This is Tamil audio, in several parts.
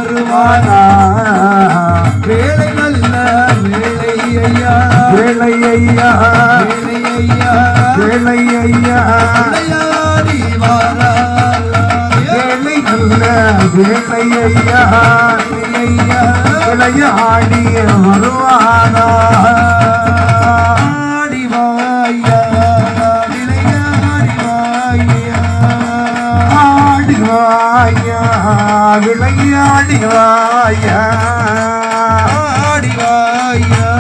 வருவானா வேலை நல்ல வேலை ஐயா வேலை ஐயா வேலை ஐயா வேலை ஐயா விளையாடி வாரா வேலை நல்ல வேலை ஐயா ஐயா விளையாடி வருவானா ஆடி வாயா விளையாடி வாயா ஆடி வாயா விளையாடி வாயா ஆடி வாயா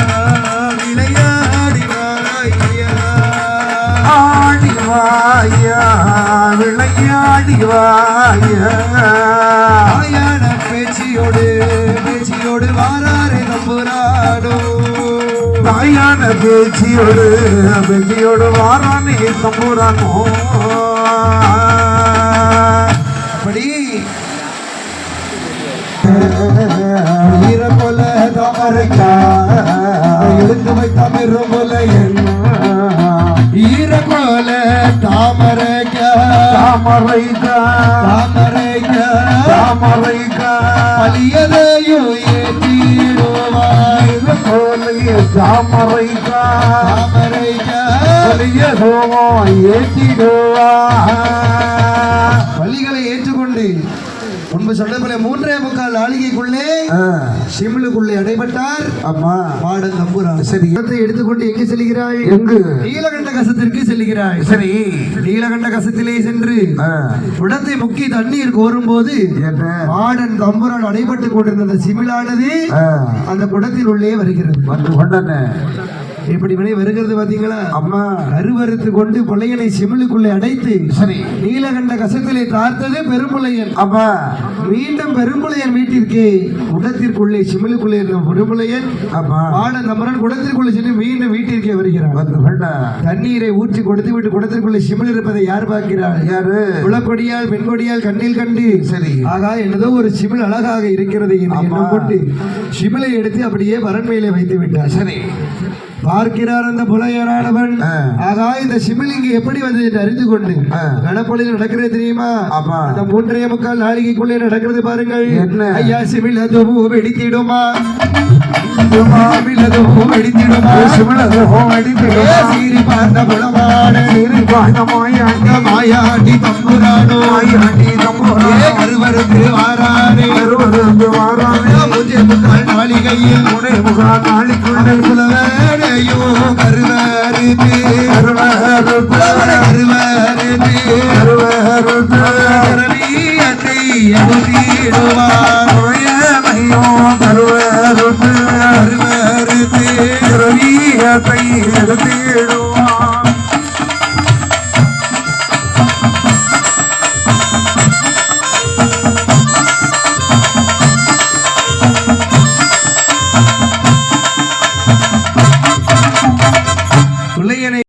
விளையாடி வாயா ஆடி வாயா விளையாடி வாயா ஆயான பேச்சியோடு பேச்சியோடு வாராரே நம்புறாடோ தாயான பேச்சியோடு பேச்சியோடு வாரானே நம்புறானோ அப்படி ஈரக்கொல தாமரைக்கா எழுந்து வைத்த மெருமுல ஈரக்கொல தாமரைக்கா தாமரைக்கா தாமரைக்கா தாமரைக்கா பலியதையும் ஏற்றிடுவாய் கோலைய தாமரைக்கா தாமரைக்கா பலியதோமோ ஏற்றிடுவாய் பலிகளை ஏற்றுக்கொண்டு முன்பு சொன்னபோல 3.25 நாளிகைக்குள்ளே சிமிழுக்குள்ளே அடைபட்டார் அம்மா மாடன் தம்புரான். சரி, இடத்தை எடுத்துக்கொண்டு எங்கே செல்கிறாய்? எங்கு? நீலகண்ட கசத்திற்கு செல்கிறாய். சரி, நீலகண்ட கசத்திலே சென்று குடத்தை முக்கி தண்ணீர் கோரும் போது மாடன் தம்புரான் அடைபட்டு கொண்டிருந்த சிமிழானது அந்த குடத்தின் உள்ளே வருகிறது. இப்படி வினை வருகிறது பாத்தீங்களா அம்மா? கருவறுத்து கொண்டு பிள்ளையனை சிமிழுக்குள்ளே அடைத்து சரி நீலகண்ட கசத்திலே தார்த்தது பெரும்புலையன். அப்பா மீண்டும் பெரும்புலையன் வீட்டிற்கு குடத்திற்குள்ளே சிமிழுக்குள்ளே இருந்த பெரும்புலையன் மாடன் தம்புரான் குடத்திற்குள்ளே சென்று மீண்டும் வீட்டிற்கே வருகிறார். தண்ணீரை ஊற்றி கொடுத்து விட்டு குடத்திற்குள்ளே சிமிழ் இருப்பதை யார் பார்க்கிறார்? யாரு? குளக்கொடியால் பெண்கொடியால் கண்ணில் கண்டு சரி ஆகா என்னதோ ஒரு சிமிழ் அழகாக இருக்கிறது எண்ணம் கொண்டு சிமிழை எடுத்து அப்படியே வரண்மையிலே வைத்து விட்டார். சரி பார்க்கிறார் அந்த புலையரானவன். ஆகா இந்த சிமிழ் இங்கு எப்படி வந்தது என்று அறிந்து கொண்டு கணப்பொழில் நடக்கிறது தெரியுமா? அந்த 3.25 நாளிகைக்குள்ளே நடக்கிறது பாருங்கள். ஐயா சிமிழ் அதுவும் வெடித்திடுமா? மாயாண்டி தம்புரானோ கருவருக்கு வாரானே கருவருக்கு வாரானே 3.25 நாளிகையில் 3.25 நாளிக்குள்ளே புலவேடையோ கருவருக்கு கருவருக்கு கருவருக்கு கருவருக்கு கரவியத்தை எழுதிடுவார் கருவருக்கு கருவருக்கு கரவியத்தை